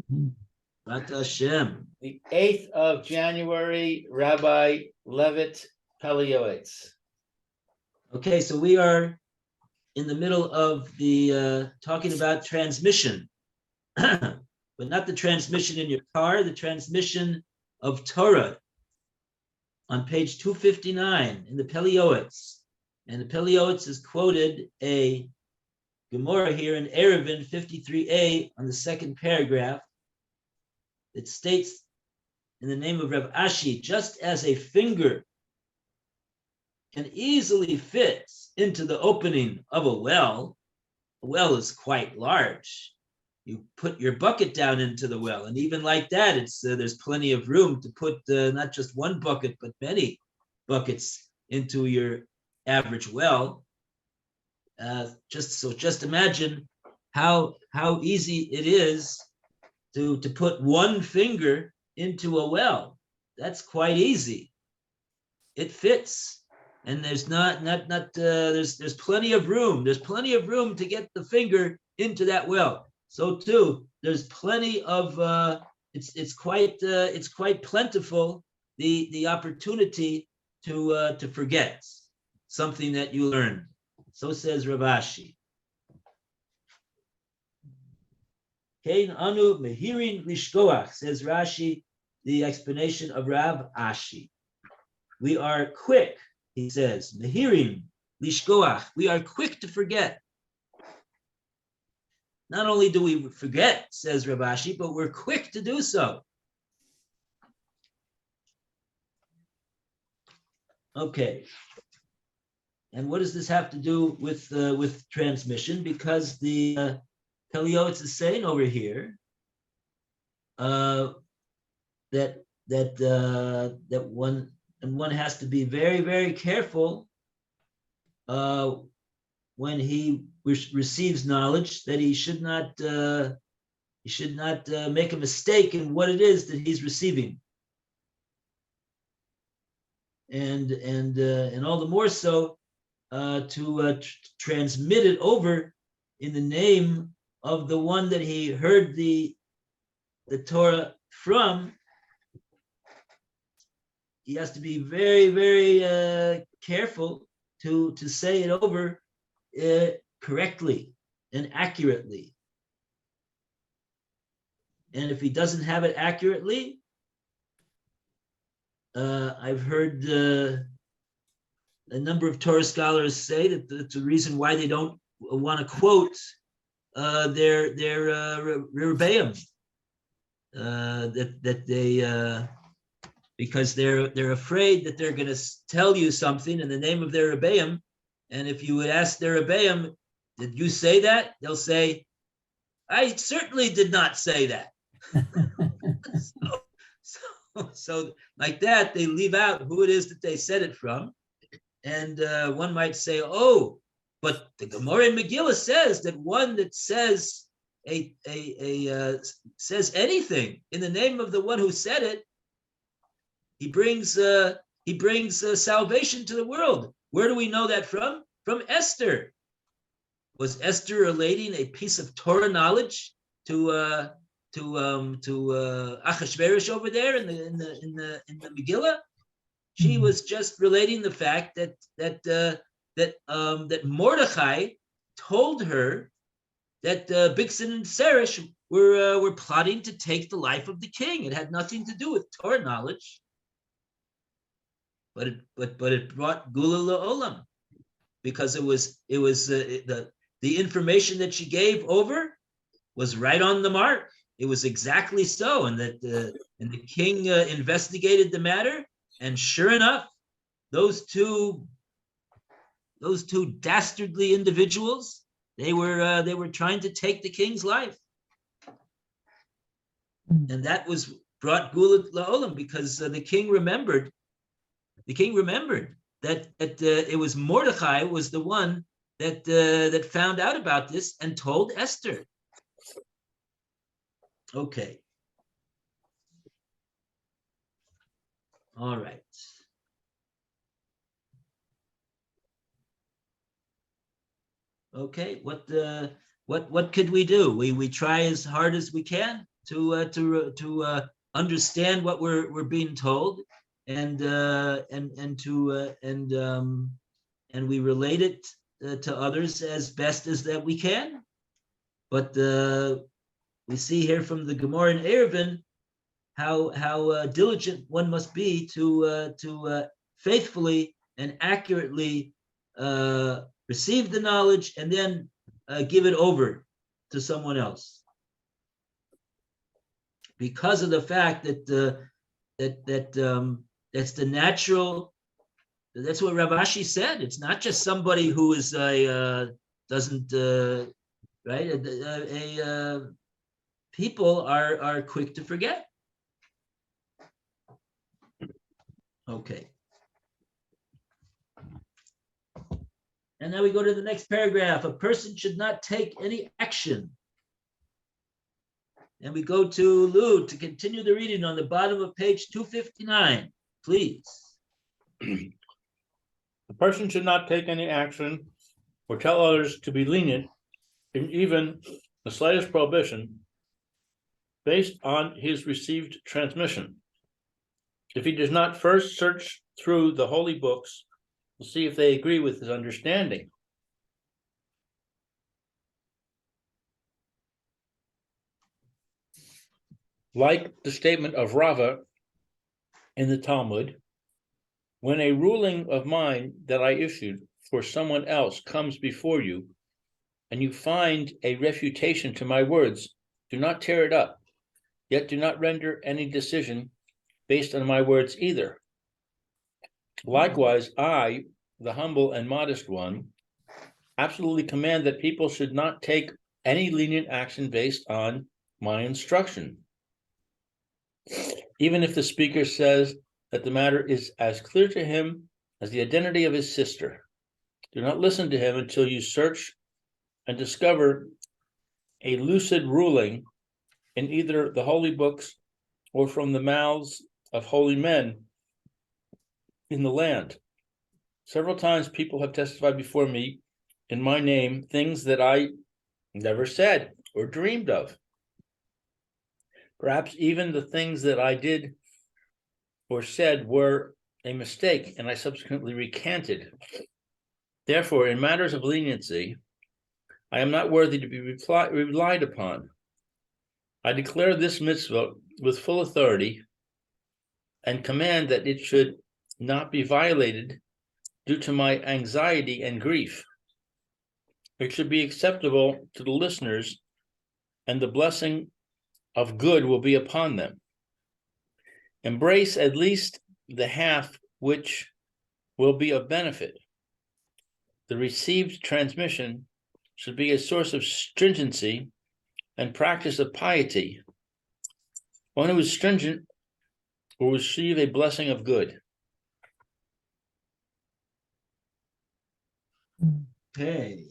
Bat Hashem. The 8th of January, Rabbi Levitt, Pele, Yoetz. Okay, so we are in the middle of the talking about transmission, but not the transmission in your car, the transmission of Torah on page 259 in the Pele Yoetz. And the Pele Yoetz is quoted a Gemara here in Eruvin 53a on the second paragraph. It states in the name of Rav Ashi, just as a finger can easily fit into the opening of a well is quite large. You put your bucket down into the well, and even like that, it's there's plenty of room to put not just one bucket, but many buckets into your average well. Just imagine how easy it is to put one finger into a well. That's quite easy. It fits, and there's there's plenty of room. There's plenty of room to get the finger into that well. So too, there's plenty of it's quite plentiful, the opportunity to forget something that you learned. So says Rav Ashi. Kein anu mehirin lishkoach, says Rashi, the explanation of Rav Ashi. We are quick, he says, mehirin lishkoach, we are quick to forget. Not only do we forget, says Rav Ashi, but we're quick to do so. Okay. And what does this have to do with transmission? Because the Pele Yoetz is saying over here that one has to be very, very careful when he receives knowledge, that he should not make a mistake in what it is that he's receiving, and all the more so to transmit it over in the name of the one that he heard the Torah from. He has to be very, very careful to say it over correctly and accurately. And if he doesn't have it accurately, I've heard a number of Torah scholars say that that's the reason why they don't want to quote their Rebbeim, that they because they're afraid that they're going to tell you something in the name of their Rebbeim, and if you would ask their Rebbeim, did you say that? They'll say, I certainly did not say that. So like that, they leave out who it is that they said it from. And one might say, oh, but the Gemara in Megillah says that one that says says anything in the name of the one who said it, he brings salvation to the world. Where do we know that from? From Esther. Was Esther relating a piece of Torah knowledge to Achashverosh over there in the Megillah? She was just relating the fact that Mordechai told her that Bigsan and Seresh were plotting to take the life of the king. It had nothing to do with Torah knowledge, but it brought Gula La'olam, because it was the information that she gave over was right on the mark. It was exactly so, and the king investigated the matter. And sure enough, those two dastardly individuals, they were trying to take the king's life, and that was brought Gula La'olam, because the king remembered that it was Mordechai was the one that found out about this and told Esther. Okay. All right. Okay, what could we do? We try as hard as we can to understand what we're being told, and we relate it to others as best as that we can. But we see here from the Gemara in Eruvin how diligent one must be to faithfully and accurately receive the knowledge and then give it over to someone else, because of the fact that that's the natural. That's what Rav Ashi said. It's not just somebody who is doesn't right. People are quick to forget. Okay. And now we go to the next paragraph. A person should not take any action. And we go to Lou to continue the reading on the bottom of page 259, please. The person should not take any action or tell others to be lenient in even the slightest prohibition based on his received transmission, if he does not first search through the holy books to see if they agree with his understanding. Like the statement of Rava in the Talmud, when a ruling of mine that I issued for someone else comes before you, and you find a refutation to my words, do not tear it up, yet do not render any decision based on my words either. Likewise, I, the humble and modest one, absolutely command that people should not take any lenient action based on my instruction. Even if the speaker says that the matter is as clear to him as the identity of his sister, do not listen to him until you search and discover a lucid ruling in either the holy books or from the mouths of holy men in the land. Several times people have testified before me in my name things that I never said or dreamed of. Perhaps even the things that I did or said were a mistake, and I subsequently recanted. Therefore, in matters of leniency, I am not worthy to be relied upon. I declare this mitzvah with full authority and command that it should not be violated due to my anxiety and grief. It should be acceptable to the listeners, and the blessing of good will be upon them. Embrace at least the half which will be of benefit. The received transmission should be a source of stringency and practice of piety. One who is stringent will receive a blessing of good. Okay.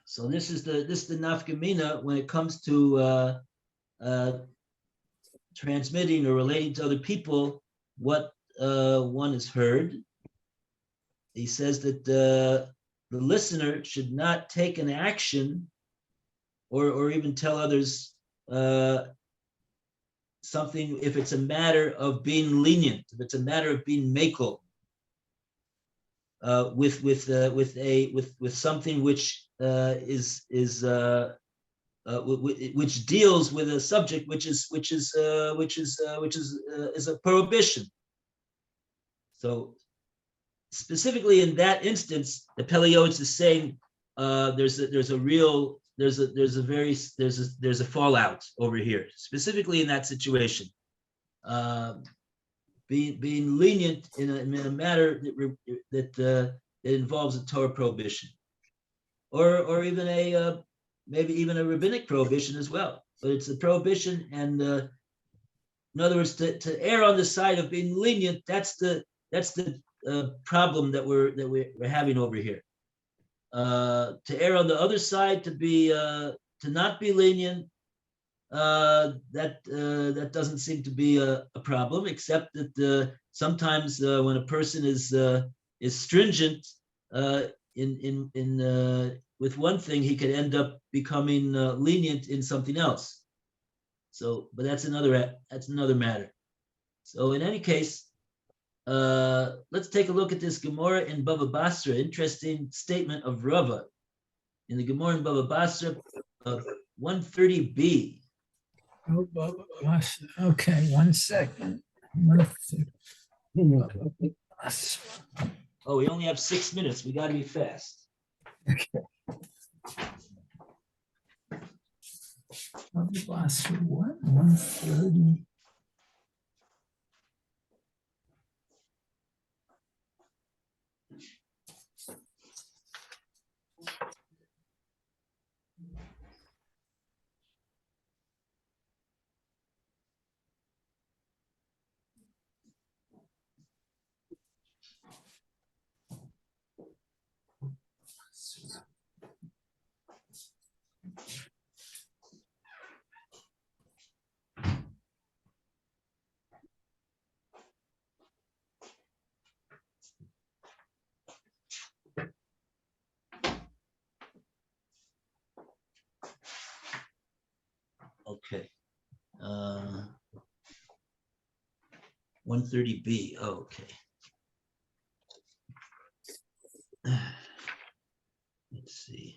So this is the nafkamina when it comes to transmitting or relating to other people what one has heard. He says that the listener should not take an action or even tell others something if it's a matter of being lenient, if it's a matter of being makel, with something which which deals with a subject which is a prohibition. So specifically in that instance, the Pele Yoetz is saying there's a fallout over here, specifically in that situation. Being lenient in a matter that involves a Torah prohibition, or even maybe even a rabbinic prohibition as well. But it's a prohibition, and in other words, to err on the side of being lenient, that's the problem that we're having over here. To err on the other side, to not be lenient, that doesn't seem to be a problem, except that sometimes when a person is stringent, with one thing, he could end up becoming lenient in something else. So, but that's another matter. So in any case, let's take a look at this Gemara in Bava Basra. Interesting statement of Rava in the Gemara in Bava Basra of 130b. Oh, okay, 1 second. 130. Oh, we only have 6 minutes. We got to be fast. What? 130. Okay. 130b. Oh, okay. Let's see.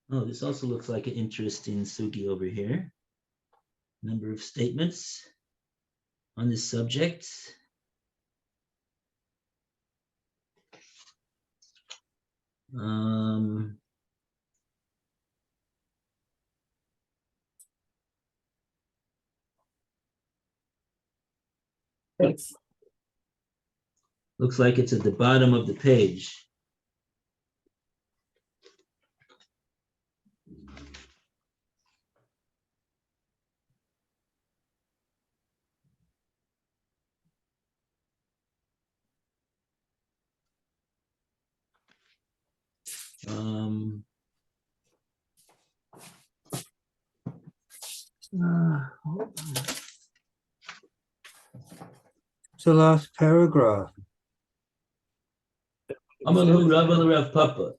Oh, this also looks like an interesting sugi over here. Number of statements on this subject. Looks like it's at the bottom of the page. Hold on. It's the last paragraph. Amalu Rav Rav Papa.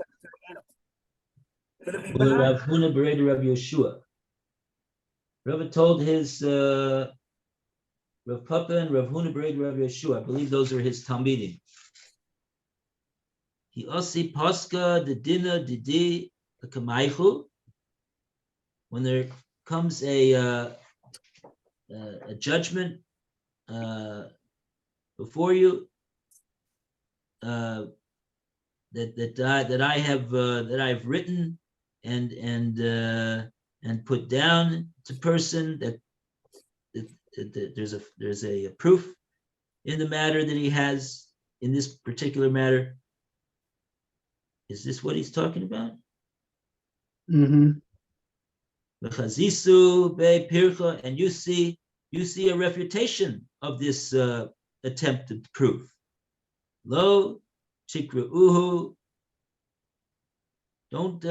Rav Huna Bereda Rav Yeshua. Rav told his Rav Papa and Rav Huna Bereda Rav Yeshua. I believe those are his talmidim. He osi paska the dina didi the kamaychu. When there comes a judgment before you that I've written and put down to person that there's a proof in the matter that he has in this particular matter. Is this what he's talking about? Mm-hmm. And you see a refutation of this attempted proof. Lo chikra'uhu. Don't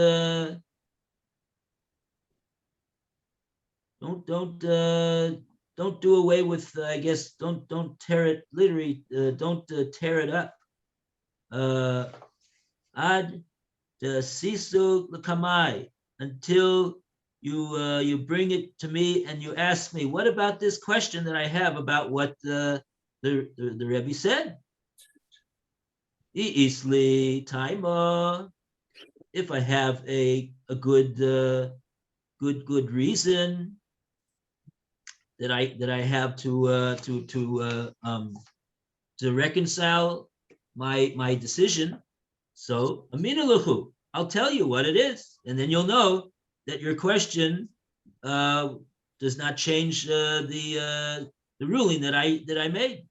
do away with. I guess don't tear it literally. Don't tear it up. Ad sisu l'kamai, until you bring it to me and you ask me, what about this question that I have about what the Rebbe said? Isli taima, if I have a good reason that I have to reconcile my decision. So aminaluhu, I'll tell you what it is, and then you'll know that your question does not change the ruling that I made,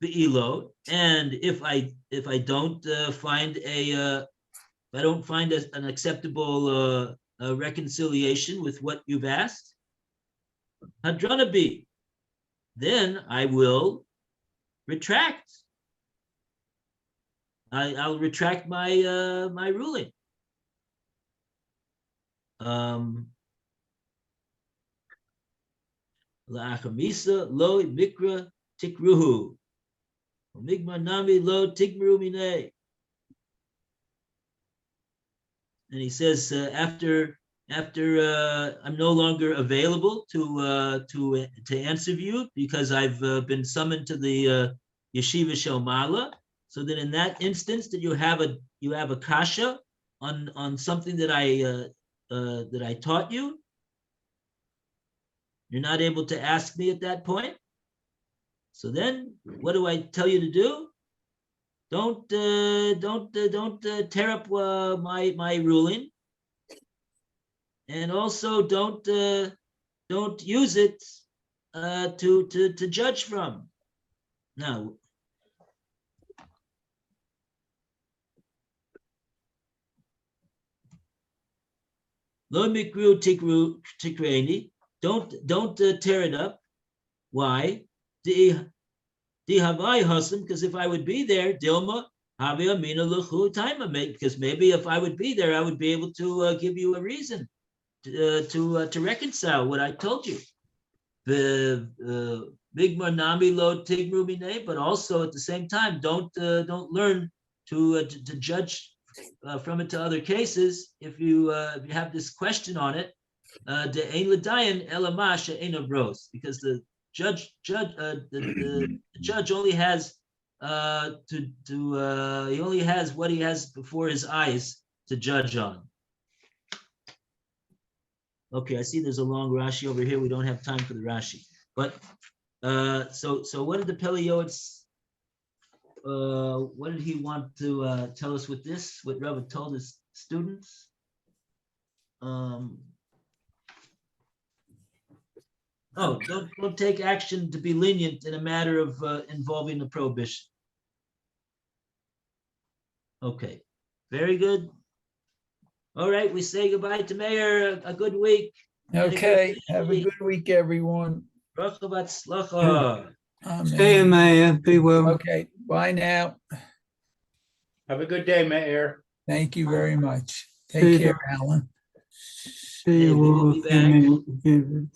the elo. And if I don't find an acceptable reconciliation with what you've asked, hadranabi, then I will retract. I'll retract my my ruling. La'achamisa lo mikra tikruhu, migma nami lo tigmru mine. And he says after I'm no longer available to answer you because I've been summoned to the yeshiva Shelmala. So that in that instance, that you have a kasha on something that I taught you, you're not able to ask me at that point. So then, what do I tell you to do? Don't tear up my ruling, and also don't use it to judge from. Now, lo mikru tikreni, don't tear it up. Why? Because if I would be there, Dilma, because maybe if I would be there, I would be able to give you a reason to reconcile what I told you. The Migmar Nami Lo Tigru Mine, but also at the same time, don't learn to judge from it to other cases. If you have this question on it, de ein l'dayan elamash ein bros, because the judge only has he only has what he has before his eyes to judge on. Okay, I see there's a long Rashi over here. We don't have time for the Rashi, but so what did the Pele Yoetz, what did he want to tell us with this? What Rabbi told his students? Don't take action to be lenient in a matter of involving the prohibition. Okay, very good. All right, we say goodbye to Mayor. A good week. Okay, have a good week, everyone. Bracha v'tzlacha. See you, Mayor. Be well. Okay, bye now. Have a good day, Mayor. Thank you very much. See Take you. care, Alan. See Yeah, you we will all be in a back. minute.